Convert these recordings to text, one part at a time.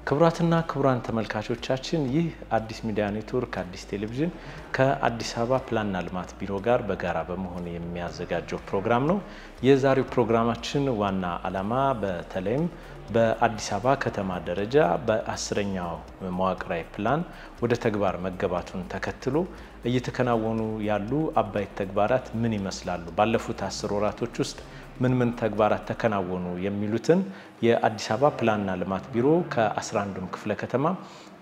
ክቡራትና ክቡራን ተመልካቾቻችን ይህ አዲስ ሚዲያ ኔትወርክ አዲስ ቴሌቪዥን ከአዲስ አበባ ፕላንና ልማት ቢሮ ጋር በጋራ በመሆን የሚያዘጋጀው ፕሮግራም ነው። የዛሬው ፕሮግራማችን ዋና ዓላማ በተለይም በአዲስ አበባ ከተማ ደረጃ በ10ኛው መዋቅራዊ ፕላን ወደ ተግባር መገባቱን ተከትሎ እየተከናወኑ ያሉ አበይት ተግባራት ምን ይመስላሉ፣ ባለፉት 10 ወራቶች ውስጥ ምን ተግባራት ተከናወኑ የሚሉትን የአዲስ አበባ ፕላንና ልማት ቢሮ ከ11ዱም ክፍለ ከተማ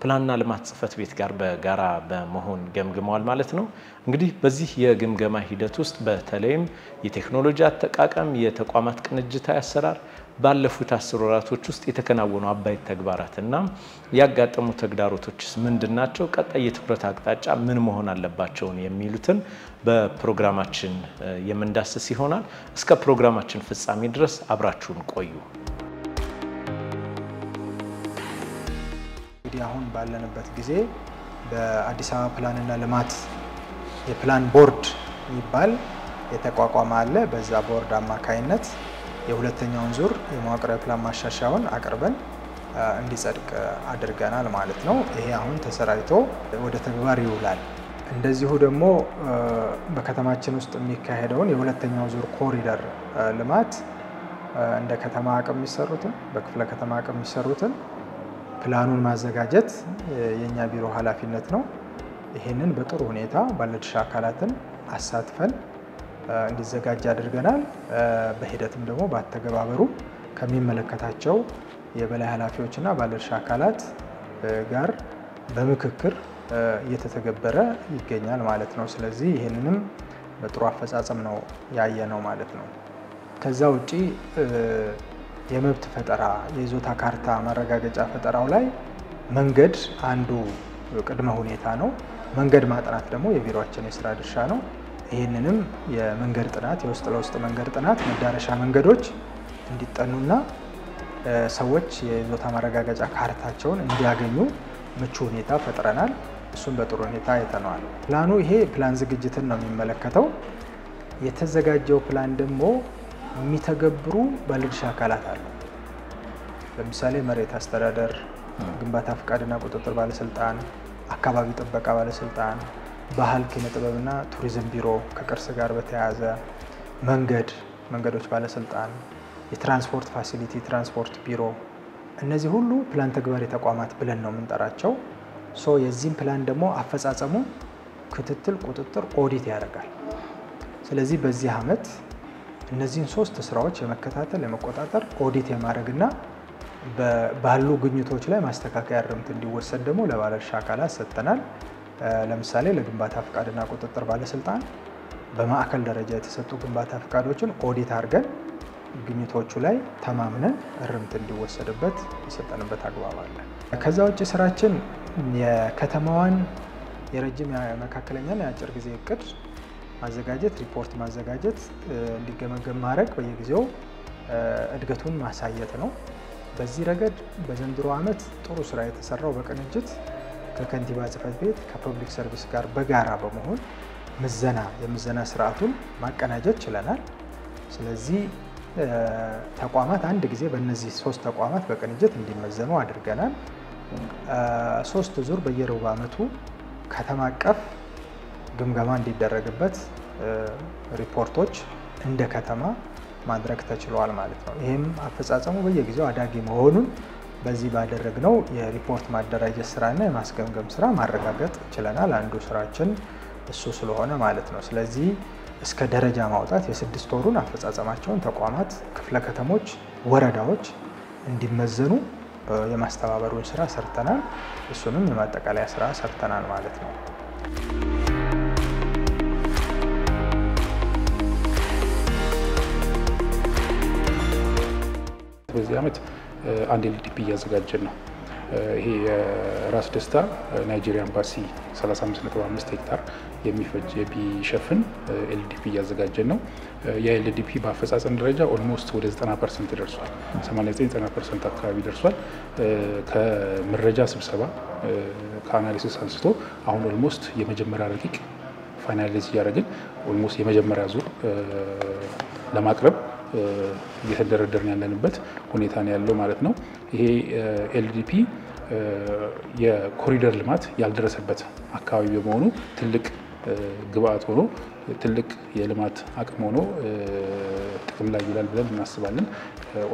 ፕላንና ልማት ጽሕፈት ቤት ጋር በጋራ በመሆን ገምግመዋል ማለት ነው። እንግዲህ በዚህ የግምገማ ሂደት ውስጥ በተለይም የቴክኖሎጂ አጠቃቀም፣ የተቋማት ቅንጅታዊ አሰራር ባለፉት 10 ወራቶች ውስጥ የተከናወኑ አበይት ተግባራትና ያጋጠሙ ተግዳሮቶችስ ምንድናቸው፣ ቀጣይ የትኩረት አቅጣጫ ምን መሆን አለባቸው የሚሉትን በፕሮግራማችን የምንዳስስ ይሆናል። እስከ ፕሮግራማችን ፍጻሜ ድረስ አብራችሁን ቆዩ። እንግዲህ አሁን ባለንበት ጊዜ በአዲስ አበባ ፕላንና ልማት የፕላን ቦርድ የሚባል የተቋቋመ አለ። በዛ ቦርድ አማካይነት የሁለተኛውን ዙር የመዋቅራዊ ፕላን ማሻሻያውን አቅርበን እንዲጸድቅ አድርገናል ማለት ነው። ይሄ አሁን ተሰራይቶ ወደ ተግባር ይውላል። እንደዚሁ ደግሞ በከተማችን ውስጥ የሚካሄደውን የሁለተኛው ዙር ኮሪደር ልማት እንደ ከተማ አቅም የሚሰሩትን በክፍለ ከተማ አቅም የሚሰሩትን ፕላኑን ማዘጋጀት የኛ ቢሮ ኃላፊነት ነው። ይሄንን በጥሩ ሁኔታ ባለድርሻ አካላትን አሳትፈን እንዲዘጋጅ አድርገናል። በሂደትም ደግሞ ባተገባበሩ ከሚመለከታቸው የበላይ ኃላፊዎችና ባለድርሻ አካላት ጋር በምክክር እየተተገበረ ይገኛል ማለት ነው። ስለዚህ ይሄንንም በጥሩ አፈጻጸም ነው ያየነው ማለት ነው። ከዛ ውጪ የመብት ፈጠራ የይዞታ ካርታ ማረጋገጫ ፈጠራው ላይ መንገድ አንዱ ቅድመ ሁኔታ ነው። መንገድ ማጥናት ደግሞ የቢሮአችን የስራ ድርሻ ነው። ይህንንም የመንገድ ጥናት የውስጥ ለውስጥ መንገድ ጥናት መዳረሻ መንገዶች እንዲጠኑና ሰዎች የይዞታ ማረጋገጫ ካርታቸውን እንዲያገኙ ምቹ ሁኔታ ፈጥረናል። እሱም በጥሩ ሁኔታ አይተነዋል። ፕላኑ ይሄ ፕላን ዝግጅትን ነው የሚመለከተው። የተዘጋጀው ፕላን ደግሞ የሚተገብሩ ባለድርሻ አካላት አሉ። ለምሳሌ መሬት አስተዳደር፣ ግንባታ ፍቃድና ቁጥጥር ባለስልጣን፣ አካባቢ ጥበቃ ባለስልጣን፣ ባህል ኪነ ጥበብና ቱሪዝም ቢሮ ከቅርስ ጋር በተያያዘ መንገዶች ባለስልጣን፣ የትራንስፖርት ፋሲሊቲ ትራንስፖርት ቢሮ፣ እነዚህ ሁሉ ፕላን ተግባሪ ተቋማት ብለን ነው የምንጠራቸው። የዚህም ፕላን ደግሞ አፈጻጸሙ ክትትል፣ ቁጥጥር፣ ኦዲት ያደርጋል። ስለዚህ በዚህ ዓመት እነዚህን 3 ስራዎች የመከታተል የመቆጣጠር ኦዲት የማድረግና ባሉ ግኝቶች ላይ ማስተካከያ እርምት እንዲወሰድ ደግሞ ለባለድርሻ አካላት ሰጥተናል። ለምሳሌ ለግንባታ ፍቃድና ቁጥጥር ባለስልጣን በማዕከል ደረጃ የተሰጡ ግንባታ ፍቃዶችን ኦዲት አድርገን ግኝቶቹ ላይ ተማምነን እርምት እንዲወሰድበት የሰጠንበት አግባብ አለ። ከዛ ውጭ ስራችን የከተማዋን የረጅም የመካከለኛና የአጭር ጊዜ እቅድ ማዘጋጀት፣ ሪፖርት ማዘጋጀት፣ እንዲገመገም ማድረግ፣ በየጊዜው እድገቱን ማሳየት ነው። በዚህ ረገድ በዘንድሮ ዓመት ጥሩ ስራ የተሰራው በቅንጅት ከከንቲባ ጽሕፈት ቤት ከፐብሊክ ሰርቪስ ጋር በጋራ በመሆን የምዘና ስርዓቱን ማቀናጀት ችለናል። ስለዚህ ተቋማት አንድ ጊዜ በእነዚህ 3 ተቋማት በቅንጅት እንዲመዘኑ አድርገናል። 3 ዙር በየሩብ ዓመቱ ከተማ አቀፍ ግምገማ እንዲደረግበት ሪፖርቶች እንደ ከተማ ማድረግ ተችሏል ማለት ነው። ይህም አፈጻጸሙ በየጊዜው አዳጊ መሆኑን በዚህ ባደረግነው የሪፖርት ማደራጀት ስራና የማስገምገም ስራ ማረጋገጥ ችለናል። አንዱ ስራችን እሱ ስለሆነ ማለት ነው። ስለዚህ እስከ ደረጃ ማውጣት የ6 ወሩን አፈጻጸማቸውን ተቋማት፣ ክፍለ ከተሞች፣ ወረዳዎች እንዲመዘኑ የማስተባበሩን ስራ ሰርተናል። እሱንም የማጠቃለያ ስራ ሰርተናል ማለት ነው። በዚህ ዓመት አንድ ኤልዲፒ እያዘጋጀን ነው። ይሄ የራስ ደስታ ናይጄሪያ ኤምባሲ 35.5 ሄክታር የሚሸፍን ኤልዲፒ እያዘጋጀን ነው። የኤልዲፒ በአፈጻጸም ደረጃ ኦልሞስት ወደ 90% ደርሷል። 89-90% አካባቢ ደርሷል። ከመረጃ ስብሰባ ከአናሊሲስ አንስቶ አሁን ኦልሞስት የመጀመሪያ ረቂቅ ፋይናላይዝ እያደረግን ኦልሞስት የመጀመሪያ ዙር ለማቅረብ እየተደረደርን ያለንበት ሁኔታ ነው ያለው ማለት ነው። ይሄ ኤልዲፒ የኮሪደር ልማት ያልደረሰበት አካባቢ በመሆኑ ትልቅ ግብአት ሆኖ ትልቅ የልማት አቅም ሆኖ ጥቅም ላይ ይውላል ብለን እናስባለን።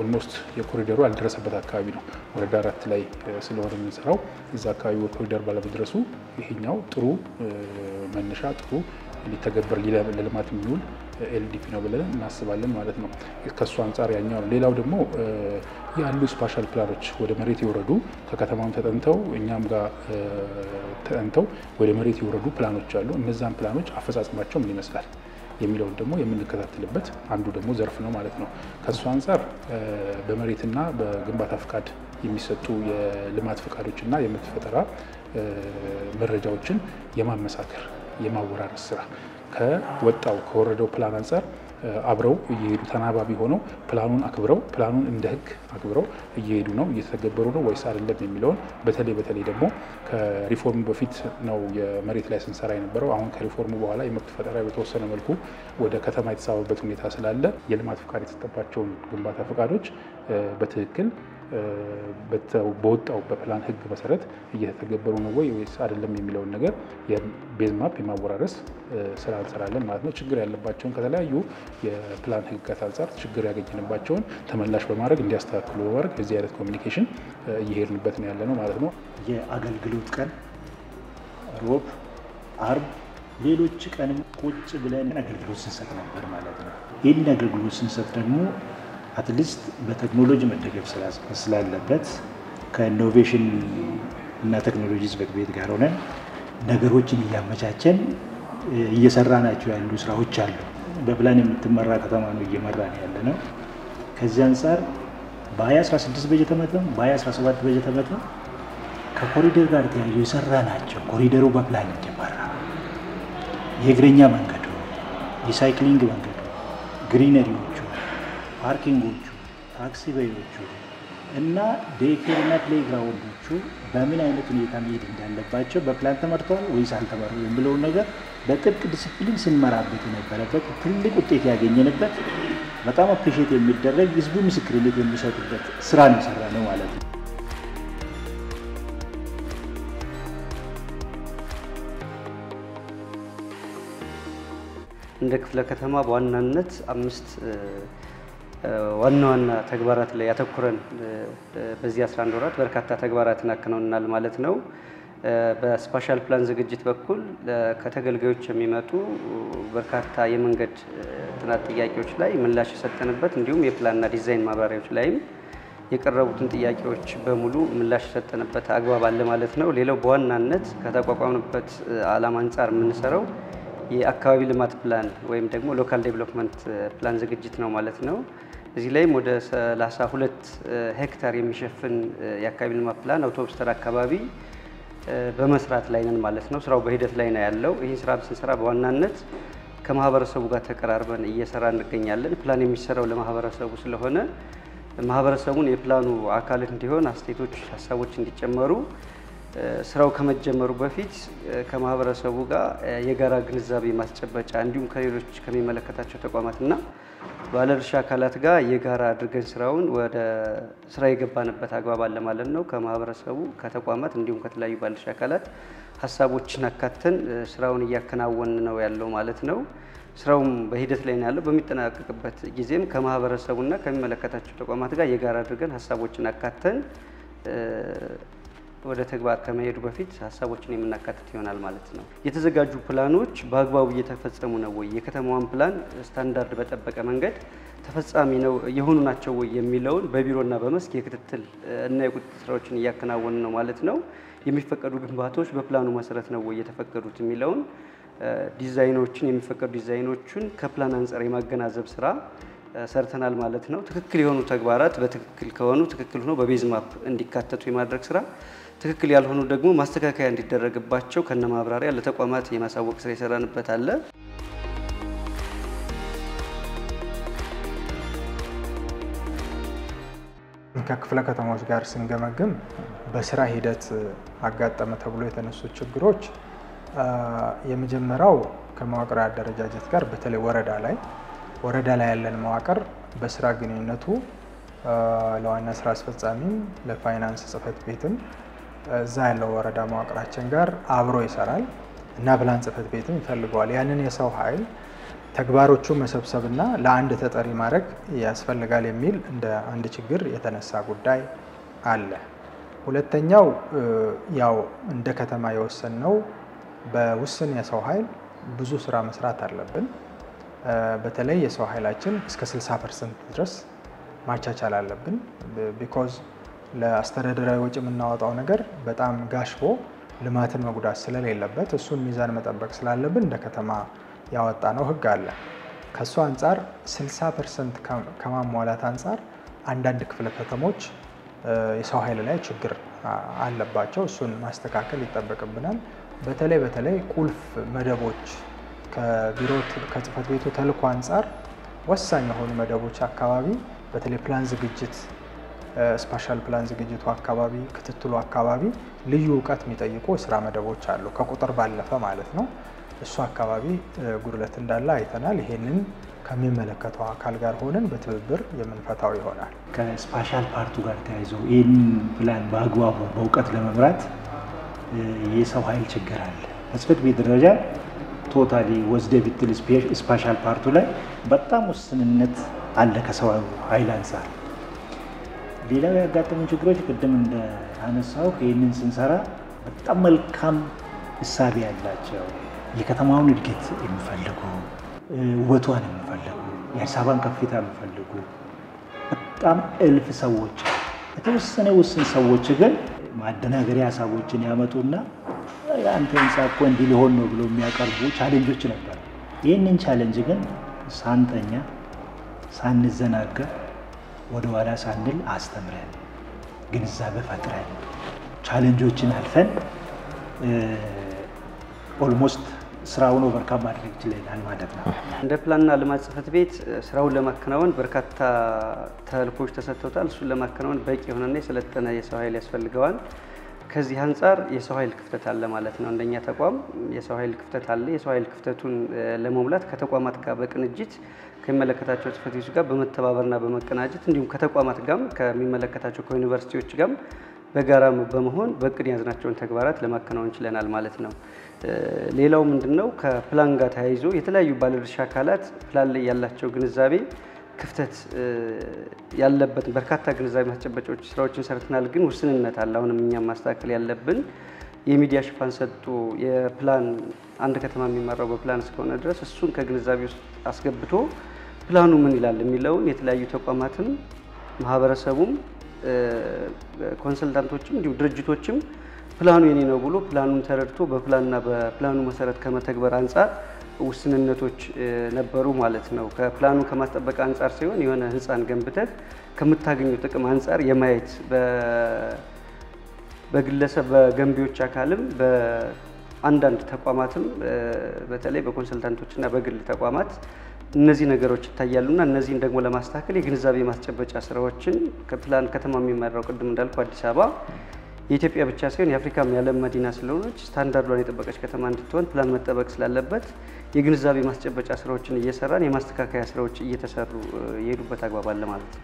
ኦልሞስት የኮሪደሩ ያልደረሰበት አካባቢ ነው። ወረዳ 4 ላይ ስለሆነ የምንሰራው እዛ አካባቢ ኮሪደር ባለመድረሱ ይሄኛው ጥሩ መነሻ ጥሩ ሊተገበር ለልማት የሚውል ኤልዲፒ ነው ብለን እናስባለን ማለት ነው። ከሱ አንጻር ያኛው ነው። ሌላው ደግሞ ያሉ ስፓሻል ፕላኖች ወደ መሬት የወረዱ ከከተማም ተጠንተው እኛም ጋር ተጠንተው ወደ መሬት የወረዱ ፕላኖች አሉ። እነዛን ፕላኖች አፈጻጸማቸው ምን ይመስላል የሚለውን ደግሞ የምንከታተልበት አንዱ ደግሞ ዘርፍ ነው ማለት ነው። ከሱ አንጻር በመሬትና በግንባታ ፍቃድ የሚሰጡ የልማት ፍቃዶችና የመሬት ፈጠራ መረጃዎችን የማመሳከር የማወራረስ ስራ ከወጣው ከወረደው ፕላን አንጻር አብረው እየሄዱ ተናባቢ ሆነው ፕላኑን አክብረው ፕላኑን እንደ ሕግ አክብረው እየሄዱ ነው እየተገበሩ ነው ወይስ አይደለም የሚለውን በተለይ ደግሞ ከሪፎርሙ በፊት ነው የመሬት ላይ ስንሰራ የነበረው። አሁን ከሪፎርሙ በኋላ የመሬት ፈጠራ በተወሰነ መልኩ ወደ ከተማ የተሳበበት ሁኔታ ስላለ የልማት ፍቃድ የተሰጠባቸውን ግንባታ ፍቃዶች በትክክል በወጣው በፕላን ሕግ መሰረት እየተገበሩ ነው ወይስ አይደለም የሚለውን ነገር የቤዝ ማፕ የማወራረስ ስራ እንሰራለን ማለት ነው። ችግር ያለባቸውን ከተለያዩ የፕላን ሕግጋት አንጻር ችግር ያገኘንባቸውን ተመላሽ በማድረግ እንዲያስተካክሉ በማድረግ የዚህ አይነት ኮሚኒኬሽን እየሄድንበት ነው ያለ ነው ማለት ነው። የአገልግሎት ቀን ሮብ፣ አርብ፣ ሌሎች ቀንም ቁጭ ብለን አገልግሎት ስንሰጥ ነበር ማለት ነው። ይህን አገልግሎት ስንሰጥ ደግሞ አትሊስት በቴክኖሎጂ መደገፍ ስላለበት ከኢኖቬሽን እና ቴክኖሎጂ ጽሕፈት ቤት ጋር ሆነን ነገሮችን እያመቻቸን እየሰራናቸው ያሉ ስራዎች አሉ። በፕላን የምትመራ ከተማ ነው እየመራን ያለ ነው። ከዚህ አንጻር በ2016 በጀት ዓመትም በ2017 በጀት ዓመትም ከኮሪደር ጋር ተያይዞ የሰራናቸው ኮሪደሩ በፕላን እንዲመራ የእግረኛ መንገዱ፣ የሳይክሊንግ መንገዱ፣ ግሪነሪዎቹ፣ ፓርኪንጎቹ፣ ታክሲ ቤዮቹ እና ዴይኬር እና ፕሌይግራውንዶቹ በምን አይነት ሁኔታ መሄድ እንዳለባቸው በፕላን ተመርተዋል ወይስ አልተመሩ የሚለውን ነገር በጥብቅ ዲሲፕሊን ስንመራበት የነበረበት ትልቅ ውጤት ያገኘንበት በጣም አፕሪሼት የሚደረግ ህዝቡ ምስክርነት የሚሰጥበት ስራ ነው የሰራነው ማለት ነው። እንደ ክፍለ ከተማ በዋናነት 5 ዋና ተግባራት ላይ ያተኮረን በዚህ 11 ወራት በርካታ ተግባራትን አከናውነናል ማለት ነው። በስፓሻል ፕላን ዝግጅት በኩል ከተገልጋዮች የሚመጡ በርካታ የመንገድ ጥናት ጥያቄዎች ላይ ምላሽ የሰጠንበት እንዲሁም የፕላንና ዲዛይን ማብራሪያዎች ላይም የቀረቡትን ጥያቄዎች በሙሉ ምላሽ የሰጠንበት አግባብ አለ ማለት ነው። ሌላው በዋናነት ከተቋቋምንበት ዓላማ አንጻር የምንሰራው የአካባቢ ልማት ፕላን ወይም ደግሞ ሎካል ዴቨሎፕመንት ፕላን ዝግጅት ነው ማለት ነው። እዚህ ላይም ወደ 32 ሄክታር የሚሸፍን የአካባቢ ልማት ፕላን አውቶቡስ ተራ አካባቢ በመስራት ላይ ነን ማለት ነው። ስራው በሂደት ላይ ነው ያለው። ይህን ስራ ስንሰራ በዋናነት ከማህበረሰቡ ጋር ተቀራርበን እየሰራ እንገኛለን። ፕላን የሚሰራው ለማህበረሰቡ ስለሆነ ማህበረሰቡን የፕላኑ አካል እንዲሆን አስተያየቶች፣ ሀሳቦች እንዲጨመሩ ስራው ከመጀመሩ በፊት ከማህበረሰቡ ጋር የጋራ ግንዛቤ ማስጨበጫ እንዲሁም ከሌሎች ከሚመለከታቸው ተቋማትና ባለድርሻ አካላት ጋር የጋራ አድርገን ስራውን ወደ ስራ የገባንበት አግባብ አለ ማለት ነው። ከማህበረሰቡ ከተቋማት እንዲሁም ከተለያዩ ባለድርሻ አካላት ሀሳቦችን አካተን ስራውን እያከናወን ነው ያለው ማለት ነው። ስራውም በሂደት ላይ ነው ያለው። በሚጠናቀቅበት ጊዜም ከማህበረሰቡና ከሚመለከታቸው ተቋማት ጋር የጋራ አድርገን ሀሳቦችን አካተን ወደ ተግባር ከመሄዱ በፊት ሀሳቦችን የምናካትት ይሆናል ማለት ነው። የተዘጋጁ ፕላኖች በአግባቡ እየተፈጸሙ ነው ወይ፣ የከተማዋን ፕላን ስታንዳርድ በጠበቀ መንገድ ተፈጻሚ ነው የሆኑ ናቸው ወይ የሚለውን በቢሮና በመስክ የክትትል እና የቁጥጥር ስራዎችን እያከናወን ነው ማለት ነው። የሚፈቀዱ ግንባታዎች በፕላኑ መሰረት ነው ወይ የተፈቀዱት የሚለውን ዲዛይኖችን የሚፈቀዱ ዲዛይኖችን ከፕላን አንጻር የማገናዘብ ስራ ሰርተናል ማለት ነው። ትክክል የሆኑ ተግባራት በትክክል ከሆኑ ትክክል ሆኖ በቤዝ ማፕ እንዲካተቱ የማድረግ ስራ፣ ትክክል ያልሆኑ ደግሞ ማስተካከያ እንዲደረግባቸው ከነ ማብራሪያ ለተቋማት የማሳወቅ ስራ የሰራንበት አለ። ከክፍለ ከተማዎች ጋር ስንገመግም በስራ ሂደት አጋጠመ ተብሎ የተነሱ ችግሮች የመጀመሪያው ከመዋቅራዊ አደረጃጀት ጋር በተለይ ወረዳ ላይ ያለን መዋቅር በስራ ግንኙነቱ ለዋና ስራ አስፈጻሚም ለፋይናንስ ጽሕፈት ቤትም እዛ ያለው ወረዳ መዋቅራችን ጋር አብሮ ይሰራል እና ፕላን ጽሕፈት ቤትም ይፈልገዋል። ያንን የሰው ኃይል ተግባሮቹ መሰብሰብና ለአንድ ተጠሪ ማድረግ ያስፈልጋል የሚል እንደ አንድ ችግር የተነሳ ጉዳይ አለ። ሁለተኛው ያው እንደ ከተማ የወሰንነው በውስን የሰው ኃይል ብዙ ስራ መስራት አለብን። በተለይ የሰው ኃይላችን እስከ 60% ድረስ ማቻቻል አለብን። ቢኮዝ ለአስተዳደራዊ ወጪ የምናወጣው ነገር በጣም ጋሽቦ ልማትን መጉዳት ስለሌለበት እሱን ሚዛን መጠበቅ ስላለብን እንደ ከተማ ያወጣነው ህግ አለ። ከሱ አንጻር 60% ከማሟላት አንጻር አንዳንድ ክፍለ ከተሞች የሰው ኃይል ላይ ችግር አለባቸው። እሱን ማስተካከል ይጠበቅብናል። በተለይ ቁልፍ መደቦች ከቢሮ ከጽሕፈት ቤቱ ተልዕኮ አንጻር ወሳኝ የሆኑ መደቦች አካባቢ በተለይ ፕላን ዝግጅት ስፓሻል ፕላን ዝግጅቱ አካባቢ ክትትሉ አካባቢ ልዩ እውቀት የሚጠይቁ ስራ መደቦች አሉ፣ ከቁጥር ባለፈ ማለት ነው። እሱ አካባቢ ጉድለት እንዳለ አይተናል። ይሄንን ከሚመለከተው አካል ጋር ሆነን በትብብር የምንፈታው ይሆናል። ከስፓሻል ፓርቱ ጋር ተያይዞ ይህን ፕላን በአግባቡ በእውቀት ለመምራት የሰው ኃይል ችግር አለ። በጽሕፈት ቤት ደረጃ ቶታሊ ወስደ ብትል ስፓሻል ፓርቱ ላይ በጣም ውስንነት አለ ከሰው ኃይል አንጻር። ሌላው ያጋጠሙን ችግሮች ቅድም እንዳነሳው ይህንን ስንሰራ በጣም መልካም እሳቤ ያላቸው የከተማውን እድገት የሚፈልጉ ውበቷን የሚፈልጉ የአዲስ አበባን ከፍታ የሚፈልጉ በጣም እልፍ ሰዎች፣ የተወሰነ ውስን ሰዎች ግን ማደናገሪያ ሀሳቦችን ያመጡና አንተ ህንፃ እኮ እንዲህ ሊሆን ነው ብሎ የሚያቀርቡ ቻሌንጆች ነበሩ። ይህንን ቻሌንጅ ግን ሳንተኛ ሳንዘናጋ ወደ ኋላ ሳንል አስተምረን ግንዛቤ ፈጥረን ቻሌንጆችን አልፈን ኦልሞስት ስራውን ኦቨርካም ማድረግ ይችላል ማለት ነው። እንደ ፕላንና ልማት ጽሕፈት ቤት ስራውን ለማከናወን በርካታ ተልዕኮች ተሰጥተውታል። እሱን ለማከናወን በቂ የሆነና የሰለጠነ የሰው ኃይል ያስፈልገዋል። ከዚህ አንጻር የሰው ኃይል ክፍተት አለ ማለት ነው። እንደኛ ተቋም የሰው ኃይል ክፍተት አለ። የሰው ኃይል ክፍተቱን ለመሙላት ከተቋማት ጋር በቅንጅት ከሚመለከታቸው ጽሕፈት ቤቶች ጋር በመተባበርና በመቀናጀት እንዲሁም ከተቋማት ጋር ከሚመለከታቸው ከዩኒቨርሲቲዎች ጋር በጋራ በመሆን በእቅድ ያዝናቸውን ተግባራት ለማከናወን ችለናል ማለት ነው። ሌላው ምንድነው ከፕላን ጋር ተያይዞ የተለያዩ ባለድርሻ አካላት ፕላን ላይ ያላቸው ግንዛቤ ክፍተት ያለበት በርካታ ግንዛቤ ማስጨበጫዎች ስራዎችን ሰርተናል። ግን ውስንነት አለ። አሁንም እኛም ማስተካከል ያለብን የሚዲያ ሽፋን ሰጡ የፕላን አንድ ከተማ የሚመራው በፕላን እስከሆነ ድረስ እሱን ከግንዛቤ ውስጥ አስገብቶ ፕላኑ ምን ይላል የሚለውን የተለያዩ ተቋማትም ማህበረሰቡም ኮንሰልታንቶችም እንዲሁ ድርጅቶችም ፕላኑ የኔ ነው ብሎ ፕላኑን ተረድቶ በፕላንና በፕላኑ መሰረት ከመተግበር አንጻር ውስንነቶች ነበሩ ማለት ነው። ከፕላኑ ከማስጠበቅ አንጻር ሲሆን የሆነ ህንፃን ገንብተህ ከምታገኘው ጥቅም አንጻር የማየት በግለሰብ በገንቢዎች አካልም በአንዳንድ ተቋማትም በተለይ በኮንሰልታንቶችና በግል ተቋማት እነዚህ ነገሮች ይታያሉና እነዚህን ደግሞ ለማስተካከል የግንዛቤ ማስጨበጫ ስራዎችን ከፕላን ከተማ የሚመራው ቅድም እንዳልኩ አዲስ አበባ የኢትዮጵያ ብቻ ሳይሆን የአፍሪካም የዓለም መዲና ስለሆነች ስታንዳርዷን የጠበቀች ከተማ እንድትሆን ፕላን መጠበቅ ስላለበት የግንዛቤ ማስጨበጫ ስራዎችን እየሰራን የማስተካከያ ስራዎች እየተሰሩ የሄዱበት አግባብ አለ ማለት ነው።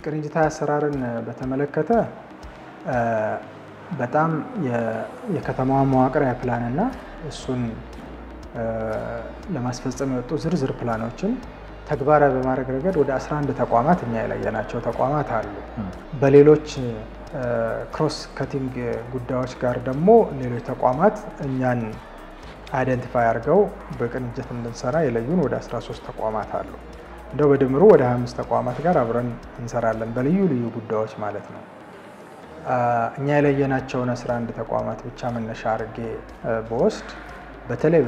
ቅንጅታዊ አሰራርን በተመለከተ በጣም የከተማዋ መዋቅር ፕላንና እሱን ለማስፈጸም የወጡ ዝርዝር ፕላኖችን ተግባራዊ በማድረግ ረገድ ወደ 11 ተቋማት እኛ የለየናቸው ተቋማት አሉ። በሌሎች ክሮስ ከቲንግ ጉዳዮች ጋር ደግሞ ሌሎች ተቋማት እኛን አይደንቲፋይ አድርገው በቅንጅት እንድንሰራ የለዩን ወደ 13 ተቋማት አሉ። እንደው በድምሩ ወደ 25 ተቋማት ጋር አብረን እንሰራለን በልዩ ልዩ ጉዳዮች ማለት ነው። እኛ የለየናቸውን 11 ተቋማት ብቻ መነሻ አድርጌ በወስድ በተለይ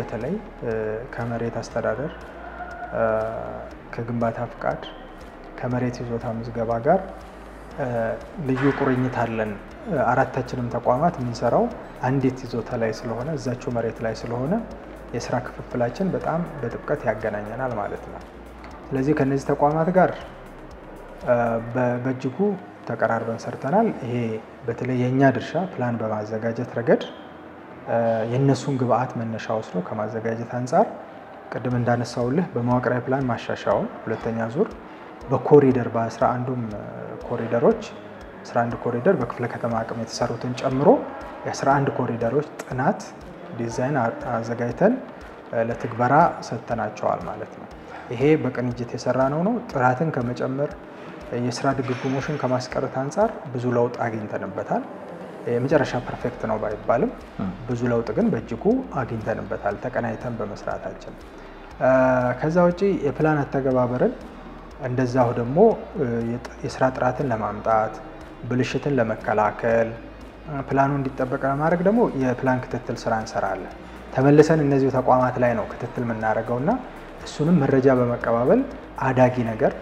ከመሬት አስተዳደር፣ ከግንባታ ፍቃድ፣ ከመሬት ይዞታ ምዝገባ ጋር ልዩ ቁርኝት አለን። አራታችንም ተቋማት የምንሰራው አንዲት ይዞታ ላይ ስለሆነ እዛቸው መሬት ላይ ስለሆነ የስራ ክፍፍላችን በጣም በጥብቀት ያገናኘናል ማለት ነው። ስለዚህ ከነዚህ ተቋማት ጋር በእጅጉ ተቀራርበን ሰርተናል። ይሄ በተለይ የኛ ድርሻ ፕላን በማዘጋጀት ረገድ የነሱን ግብአት መነሻ ወስዶ ከማዘጋጀት አንጻር ቅድም እንዳነሳውልህ በመዋቅራዊ ፕላን ማሻሻያውን ሁለተኛ ዙር በኮሪደር በ11ዱም ኮሪደሮች 11 ኮሪደር በክፍለ ከተማ አቅም የተሰሩትን ጨምሮ የ11 ኮሪደሮች ጥናት ዲዛይን አዘጋጅተን ለትግበራ ሰጥተናቸዋል ማለት ነው። ይሄ በቅንጅት የሰራ ነው። ጥራትን ከመጨመር የስራ ድግግሞሽን ከማስቀረት አንጻር ብዙ ለውጥ አግኝተንበታል። የመጨረሻ ፐርፌክት ነው ባይባልም ብዙ ለውጥ ግን በእጅጉ አግኝተንበታል ተቀናይተን በመስራታችን። ከዛ ውጪ የፕላን አተገባበርን እንደዛው ደግሞ የስራ ጥራትን ለማምጣት ብልሽትን ለመከላከል ፕላኑ እንዲጠበቅ ለማድረግ ደግሞ የፕላን ክትትል ስራ እንሰራለን። ተመልሰን እነዚህ ተቋማት ላይ ነው ክትትል የምናደርገውና እሱንም መረጃ በመቀባበል አዳጊ ነገር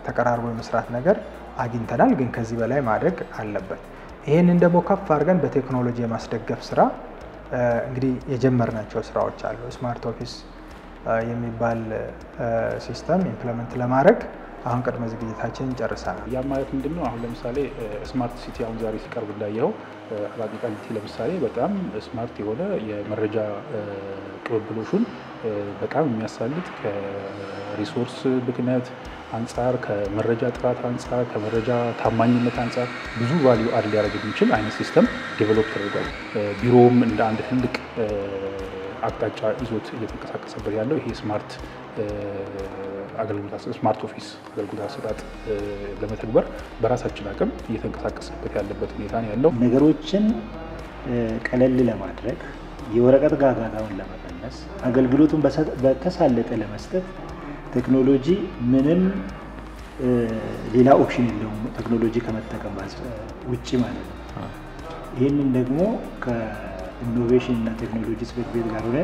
ተቀራርቦ የመስራት ነገር አግኝተናል። ግን ከዚህ በላይ ማድረግ አለበት። ይሄንን ደግሞ ከፍ አድርገን በቴክኖሎጂ የማስደገፍ ስራ እንግዲህ የጀመርናቸው ስራዎች አሉ። ስማርት ኦፊስ የሚባል ሲስተም ኢምፕሊመንት ለማድረግ አሁን ቅድመ ዝግጅታችንን ጨርሰናል። ያ ማለት ምንድነው? አሁን ለምሳሌ ስማርት ሲቲ አሁን ዛሬ ሲቀርብ እንዳየው አቃቂ ቃሊቲ ለምሳሌ በጣም ስማርት የሆነ የመረጃ ቅብብሎሹን በጣም የሚያሳልጥ ከሪሶርስ ብክነት አንጻር፣ ከመረጃ ጥራት አንጻር፣ ከመረጃ ታማኝነት አንጻር ብዙ ቫልዩ አድ ሊያደርግ የሚችል አይነት ሲስተም ዴቨሎፕ ተደርጓል። ቢሮውም እንደ አንድ ትልቅ አቅጣጫ ይዞት እየተንቀሳቀሰበት ያለው ይሄ ስማርት ኦፊስ አገልግሎት አሰጣጥ ለመተግበር በራሳችን አቅም እየተንቀሳቀሰበት ያለበት ሁኔታ ነው ያለው። ነገሮችን ቀለል ለማድረግ የወረቀት ጋጋታውን ለመቀነስ አገልግሎቱን በተሳለጠ ለመስጠት ቴክኖሎጂ ምንም ሌላ ኦፕሽን የለውም ቴክኖሎጂ ከመጠቀም ውጪ ማለት ነው። ይህንን ደግሞ ከኢኖቬሽን እና ቴክኖሎጂ ጽሕፈት ቤት ጋር ሆነ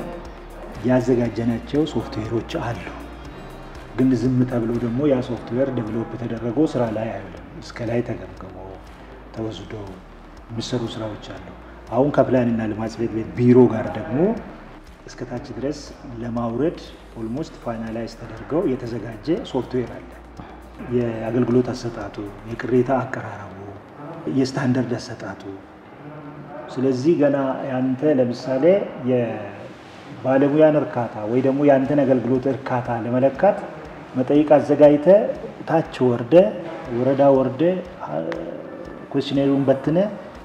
ያዘጋጀናቸው ሶፍትዌሮች አሉ። ግን ዝም ተብሎ ደግሞ ያ ሶፍትዌር ዴቨሎፕ የተደረገው ስራ ላይ አይደለም። እስከ ላይ ተገምግሞ ተወስዶ የሚሰሩ ስራዎች አሉ። አሁን ከፕላን እና ልማት ጽሕፈት ቤት ቢሮ ጋር ደግሞ እስከ ታች ድረስ ለማውረድ ኦልሞስት ፋይናላይዝ ተደርገው የተዘጋጀ ሶፍትዌር አለ። የአገልግሎት አሰጣጡ፣ የቅሬታ አቀራረቡ፣ የስታንዳርድ አሰጣጡ። ስለዚህ ገና ያንተ ለምሳሌ የባለሙያን እርካታ ወይ ደግሞ ያንተን አገልግሎት እርካታ ለመለካት መጠይቅ አዘጋጅተ ታች ወርደ ወረዳ ወርደ ኮስቲኔሩን በትነ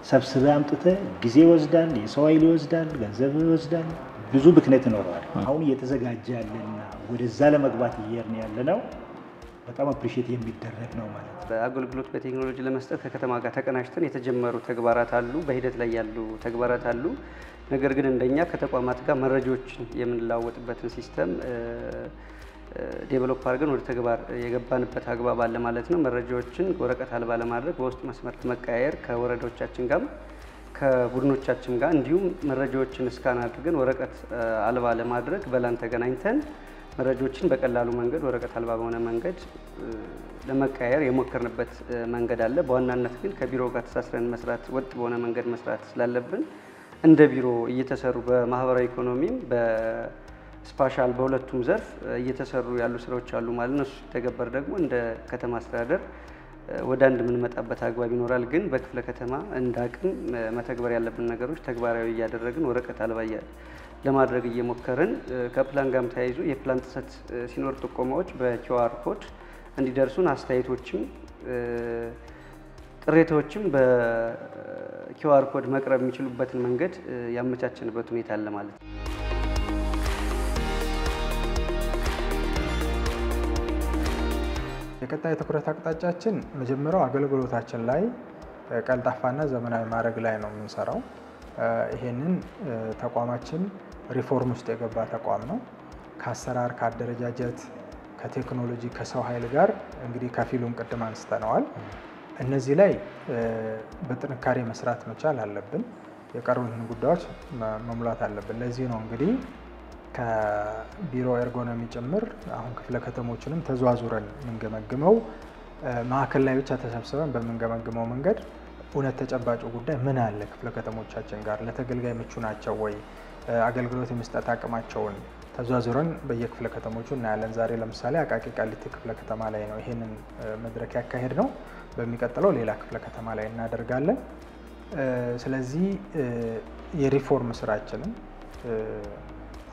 ሰብስበ አምጥተ ጊዜ ይወስዳል፣ የሰው ኃይል ይወስዳል፣ ገንዘብ ይወስዳል፣ ብዙ ብክነት ይኖረዋል። አሁን እየተዘጋጀ ያለና ወደዛ ለመግባት እየሄድን ያለነው በጣም አፕሪሺየት የሚደረግ ነው ማለት ነው። በአገልግሎት በቴክኖሎጂ ለመስጠት ከከተማ ጋር ተቀናጅተን የተጀመሩ ተግባራት አሉ፣ በሂደት ላይ ያሉ ተግባራት አሉ። ነገር ግን እንደኛ ከተቋማት ጋር መረጃዎችን የምንለዋወጥበትን ሲስተም ዴቨሎፕ አድርገን ወደ ተግባር የገባንበት አግባብ አለ ማለት ነው። መረጃዎችን ወረቀት አልባ ለማድረግ በውስጥ መስመር መቀያየር ከወረዳዎቻችን ጋር ከቡድኖቻችን ጋር እንዲሁም መረጃዎችን እስካን አድርገን ወረቀት አልባ ለማድረግ በላን ተገናኝተን መረጃዎችን በቀላሉ መንገድ ወረቀት አልባ በሆነ መንገድ ለመቀያየር የሞከርንበት መንገድ አለ። በዋናነት ግን ከቢሮ ጋር ተሳስረን መስራት ወጥ በሆነ መንገድ መስራት ስላለብን እንደ ቢሮ እየተሰሩ በማህበራዊ ኢኮኖሚም በስፓሻል በሁለቱም ዘርፍ እየተሰሩ ያሉ ስራዎች አሉ ማለት ነው። እሱ ሲተገበር ደግሞ እንደ ከተማ አስተዳደር ወደ አንድ የምንመጣበት አግባብ ይኖራል። ግን በክፍለ ከተማ እንደ አቅም መተግበር ያለብን ነገሮች ተግባራዊ እያደረግን ወረቀት አልባ ለማድረግ እየሞከርን ከፕላን ጋርም ተያይዞ የፕላን ጥሰት ሲኖር ጥቆማዎች በኪውአር ኮድ እንዲደርሱን አስተያየቶችም ቅሬታዎችም በኪውአር ኮድ መቅረብ የሚችሉበትን መንገድ ያመቻቸንበት ሁኔታ አለ ማለት ነው። የቀጣይ ትኩረት አቅጣጫችን መጀመሪያው አገልግሎታችን ላይ ቀልጣፋና ዘመናዊ ማድረግ ላይ ነው የምንሰራው። ይሄንን ተቋማችን ሪፎርም ውስጥ የገባ ተቋም ነው። ከአሰራር፣ ከአደረጃጀት፣ ከቴክኖሎጂ፣ ከሰው ኃይል ጋር እንግዲህ ከፊሉን ቅድም አንስተነዋል። እነዚህ ላይ በጥንካሬ መስራት መቻል አለብን። የቀሩትን ጉዳዮች መሙላት አለብን። ለዚህ ነው እንግዲህ ከቢሮ ኤርጎኖሚ ጭምር አሁን ክፍለ ከተሞችንም ተዘዋዙረን የምንገመግመው። ማዕከል ላይ ብቻ ተሰብስበን በምንገመግመው መንገድ እውነት ተጨባጭ ጉዳይ ምን አለ ክፍለ ከተሞቻችን ጋር ለተገልጋይ ምቹ ናቸው ወይ፣ አገልግሎት የመስጠት አቅማቸውን ተዘዋዙረን በየክፍለ ከተሞቹ እናያለን። ዛሬ ለምሳሌ አቃቂ ቃሊቲ ክፍለ ከተማ ላይ ነው ይሄንን መድረክ ያካሄድ ነው። በሚቀጥለው ሌላ ክፍለ ከተማ ላይ እናደርጋለን። ስለዚህ የሪፎርም ስራችንን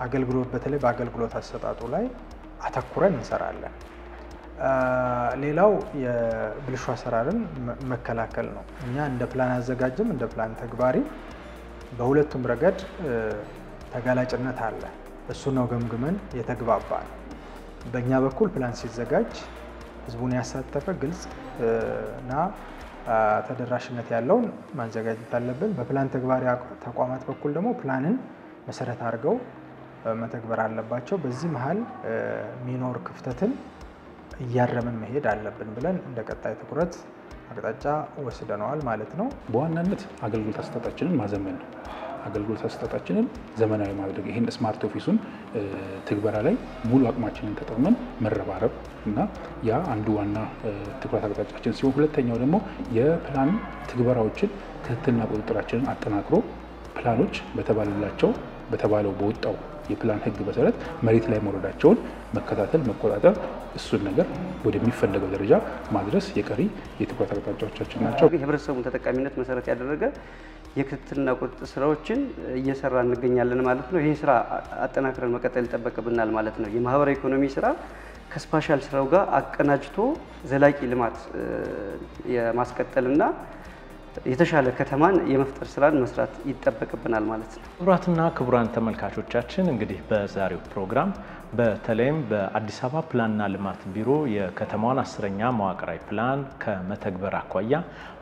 አገልግሎት በተለይ በአገልግሎት አሰጣጡ ላይ አተኩረን እንሰራለን። ሌላው የብልሹ አሰራርን መከላከል ነው። እኛ እንደ ፕላን አዘጋጅም እንደ ፕላን ተግባሪ በሁለቱም ረገድ ተጋላጭነት አለ። እሱ ነው ገምግመን የተግባባ ነው። በእኛ በኩል ፕላን ሲዘጋጅ ህዝቡን ያሳተፈ ግልጽ እና ተደራሽነት ያለውን ማዘጋጀት አለብን። በፕላን ተግባሪ ተቋማት በኩል ደግሞ ፕላንን መሰረት አድርገው መተግበር አለባቸው። በዚህ መሀል ሚኖር ክፍተትን እያረምን መሄድ አለብን ብለን እንደ ቀጣይ ትኩረት አቅጣጫ ወስደነዋል ማለት ነው። በዋናነት አገልግሎት አሰጣጣችንን ማዘመን ነው። አገልግሎት አሰጣጣችንን ዘመናዊ ማድረግ፣ ይህን ስማርት ኦፊሱን ትግበራ ላይ ሙሉ አቅማችንን ተጠቅመን መረባረብ እና ያ አንዱ ዋና ትኩረት አቅጣጫችን ሲሆን፣ ሁለተኛው ደግሞ የፕላን ትግበራዎችን ክትትልና ቁጥጥራችንን አጠናክሮ ፕላኖች በተባለው በወጣው የፕላን ህግ መሰረት መሬት ላይ መውረዳቸውን መከታተል፣ መቆጣጠር፣ እሱን ነገር ወደሚፈለገው ደረጃ ማድረስ የቀሪ የትኩረት አቅጣጫዎቻችን ናቸው። የህብረተሰቡን ተጠቃሚነት መሰረት ያደረገ የክትትልና ቁጥጥር ስራዎችን እየሰራ እንገኛለን ማለት ነው። ይህ ስራ አጠናክረን መቀጠል ይጠበቅብናል ማለት ነው። የማህበራዊ ኢኮኖሚ ስራ ከስፓሻል ስራው ጋር አቀናጅቶ ዘላቂ ልማት የማስቀጠልና የተሻለ ከተማን የመፍጠር ስራን መስራት ይጠበቅብናል ማለት ነው። ክቡራትና ክቡራን ተመልካቾቻችን እንግዲህ በዛሬው ፕሮግራም በተለይም በአዲስ አበባ ፕላንና ልማት ቢሮ የከተማዋን 10ኛ መዋቅራዊ ፕላን ከመተግበር አኳያ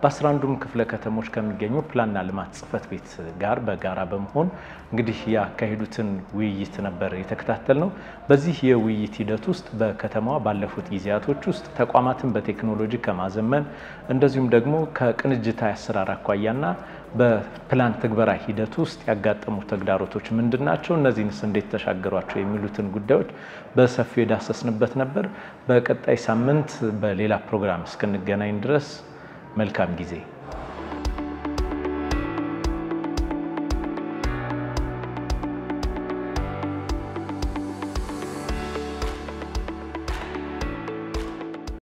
በ11ዱም ክፍለ ከተሞች ከሚገኙ ፕላንና ልማት ጽሕፈት ቤት ጋር በጋራ በመሆን እንግዲህ ያካሄዱትን ውይይት ነበር የተከታተልነው። በዚህ የውይይት ሂደት ውስጥ በከተማዋ ባለፉት ጊዜያቶች ውስጥ ተቋማትን በቴክኖሎጂ ከማዘመን እንደዚሁም ደግሞ ከቅንጅታዊ አሰራር አኳያና በፕላን ትግበራ ሂደት ውስጥ ያጋጠሙ ተግዳሮቶች ምንድናቸው፣ እነዚህንስ እንዴት ተሻገሯቸው የሚሉትን ጉዳዮች በሰፊው የዳሰስንበት ነበር። በቀጣይ ሳምንት በሌላ ፕሮግራም እስክንገናኝ ድረስ መልካም ጊዜ